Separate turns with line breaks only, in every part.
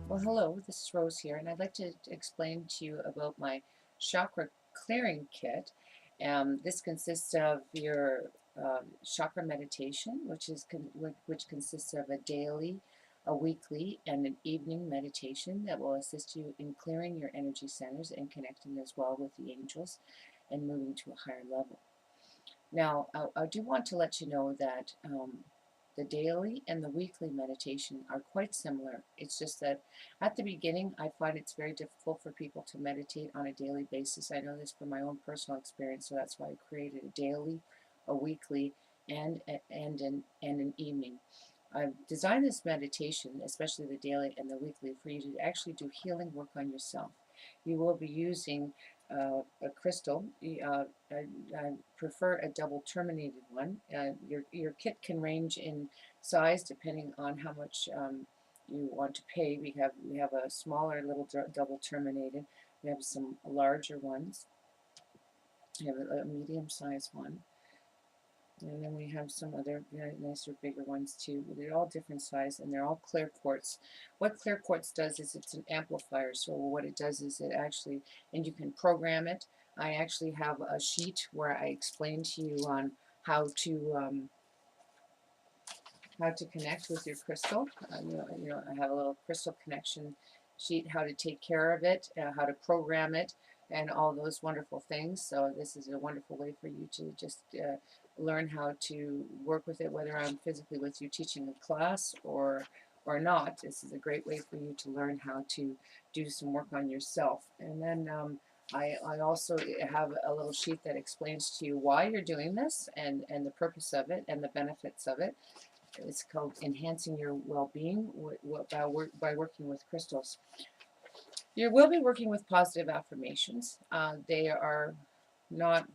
Well, hello, this is Rose here, and I'd like to explain to you about my chakra clearing kit. This consists of your chakra meditation, which consists of a daily, a weekly, and an evening meditation that will assist you in clearing your energy centers and connecting as well with the angels and moving to a higher level. Now, I do want to let you know that the daily and the weekly meditation are quite similar. It's just that at the beginning, I find it's very difficult for people to meditate on a daily basis. I know this from my own personal experience, so that's why I created a daily, a weekly, and an evening. I've designed this meditation, especially the daily and the weekly, for you to actually do healing work on yourself. You will be using a crystal. I prefer a double terminated one. Your kit can range in size depending on how much you want to pay. We have a smaller little double terminated. We have some larger ones. We have a medium sized one. And then we have some other very nicer, bigger ones too. They're all different size and they're all clear quartz. What clear quartz does is it's an amplifier. So what it does is it actually, and you can program it. I actually have a sheet where I explain to you on how to connect with your crystal. I have a little crystal connection sheet, how to take care of it, how to program it, and all those wonderful things. So this is a wonderful way for you to just learn how to work with it, whether I'm physically with you teaching a class or not. This is a great way for you to learn how to do some work on yourself. And then I also have a little sheet that explains to you why you're doing this and the purpose of it and the benefits of it. It's called Enhancing Your Well-Being by working with crystals. You will be working with positive affirmations. They are not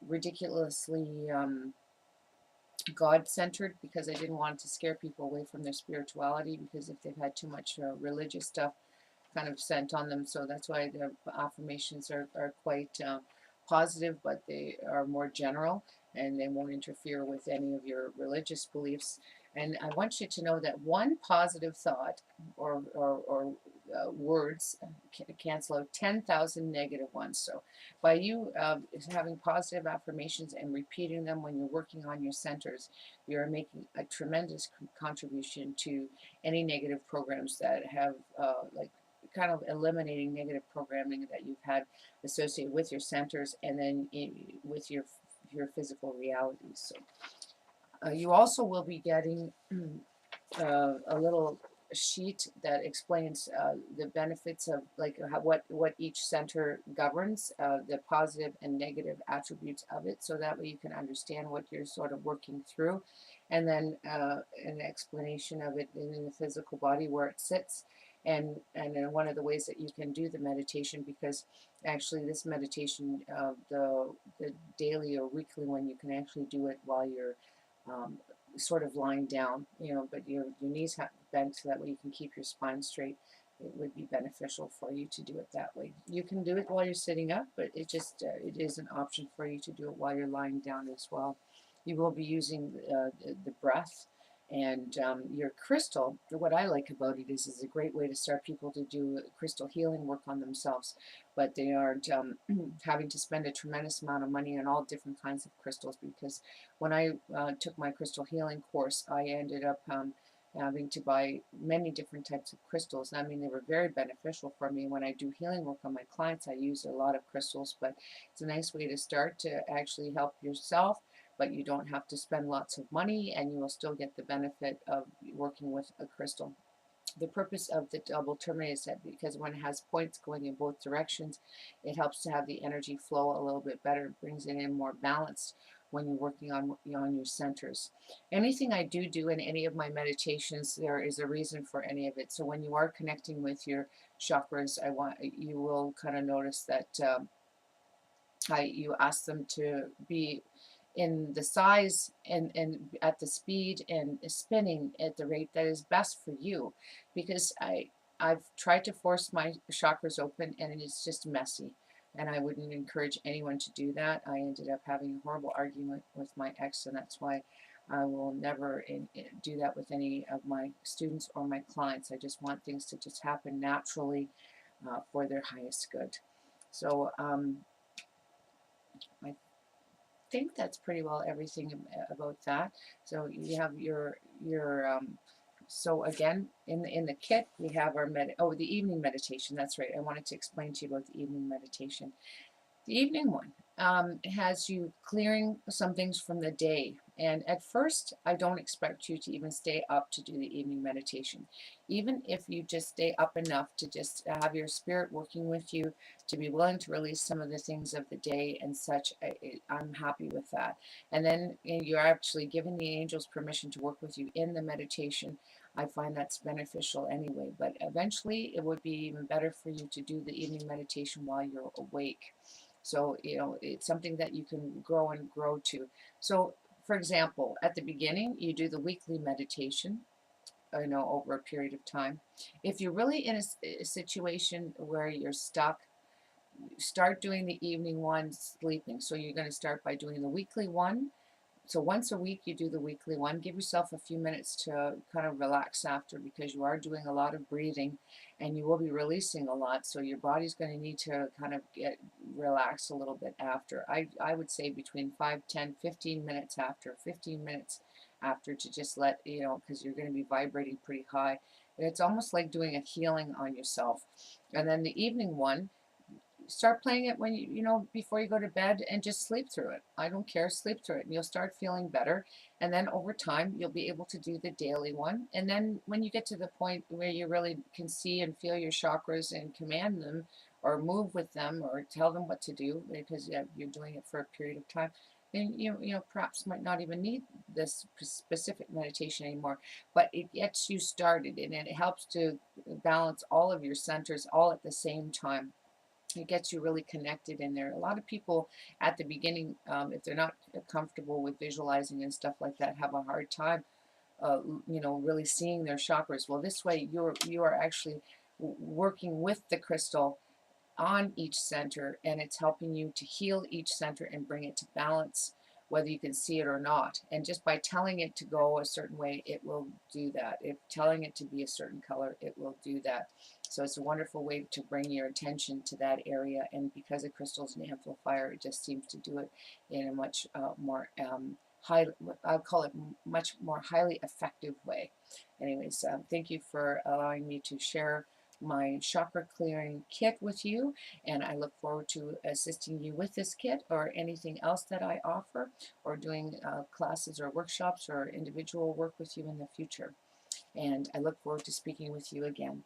ridiculously God-centered, because I didn't want to scare people away from their spirituality, because if they've had too much religious stuff kind of sent on them, so that's why the affirmations are quite positive, but they are more general and they won't interfere with any of your religious beliefs. And I want you to know that one positive thought or words cancel out 10,000 negative ones. So by you having positive affirmations and repeating them when you're working on your centers, you're making a tremendous contribution to any negative programs that have like kind of eliminating negative programming that you've had associated with your centers and then with your physical realities. So you also will be getting a little sheet that explains the benefits of like what each center governs, the positive and negative attributes of it, so that way you can understand what you're sort of working through, and then an explanation of it in the physical body where it sits. And one of the ways that you can do the meditation, because actually this meditation, the daily or weekly one, you can actually do it while you're sort of lying down, but your knees have bent so that way you can keep your spine straight. It would be beneficial for you to do it that way. You can do it while you're sitting up, but it is an option for you to do it while you're lying down as well. You will be using the breath. And your crystal, what I like about it is a great way to start people to do crystal healing work on themselves, but they aren't having to spend a tremendous amount of money on all different kinds of crystals, because when I took my crystal healing course, I ended up having to buy many different types of crystals. I mean, they were very beneficial for me. When I do healing work on my clients, I use a lot of crystals, but it's a nice way to start to actually help yourself, but you don't have to spend lots of money, and you will still get the benefit of working with a crystal. The purpose of the double terminated is that because when it has points going in both directions, it helps to have the energy flow a little bit better. It brings it in more balanced when you're working on your centers. Anything I do in any of my meditations, there is a reason for any of it. So when you are connecting with your chakras, you will kind of notice that you ask them to be in the size and at the speed and spinning at the rate that is best for you, because I've tried to force my chakras open and it's just messy. and I wouldn't encourage anyone to do that. I ended up having a horrible argument with my ex, and that's why I will never do that with any of my students or my clients. I just want things to just happen naturally for their highest good. So I think that's pretty well everything about that. So you have so again, in the kit, we have our the evening meditation. That's right. I wanted to explain to you about the evening meditation. The evening one has you clearing some things from the day. And at first, I don't expect you to even stay up to do the evening meditation. Even if you just stay up enough to just have your spirit working with you, to be willing to release some of the things of the day and such, I'm happy with that. And then you're actually giving the angels permission to work with you in the meditation. I find that's beneficial anyway, but eventually it would be even better for you to do the evening meditation while you're awake. So, it's something that you can grow and grow to. So, for example, at the beginning, you do the weekly meditation, over a period of time. If you're really in a situation where you're stuck, start doing the evening one sleeping. So you're going to start by doing the weekly one. So once a week, you do the weekly one. Give yourself a few minutes to kind of relax after, because you are doing a lot of breathing and you will be releasing a lot. So your body's going to need to kind of get relaxed a little bit after. I would say between 5, 10, 15 minutes after, 15 minutes after, to just let, because you're going to be vibrating pretty high. It's almost like doing a healing on yourself. And then the evening one, start playing it when before you go to bed, and just sleep through it. I don't care, sleep through it, and you'll start feeling better. And then over time, you'll be able to do the daily one. And then when you get to the point where you really can see and feel your chakras and command them, or move with them, or tell them what to do, because you're doing it for a period of time, then perhaps might not even need this specific meditation anymore. But it gets you started, and it helps to balance all of your centers all at the same time. It gets you really connected in there. A lot of people at the beginning, if they're not comfortable with visualizing and stuff like that, have a hard time, really seeing their chakras. Well, this way you are actually working with the crystal on each center, and it's helping you to heal each center and bring it to balance, whether you can see it or not. And just by telling it to go a certain way, it will do that. If telling it to be a certain color, it will do that. So it's a wonderful way to bring your attention to that area. And because a crystal is an amplifier, it just seems to do it in a much more high, I'll call it much more highly effective way. Anyways, thank you for allowing me to share my chakra clearing kit with you, and I look forward to assisting you with this kit or anything else that I offer, or doing classes or workshops or individual work with you in the future. And I look forward to speaking with you again.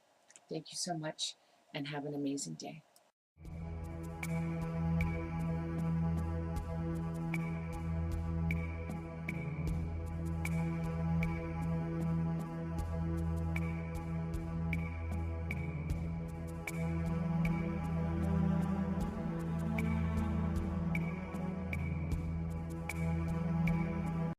Thank you so much, and have an amazing day.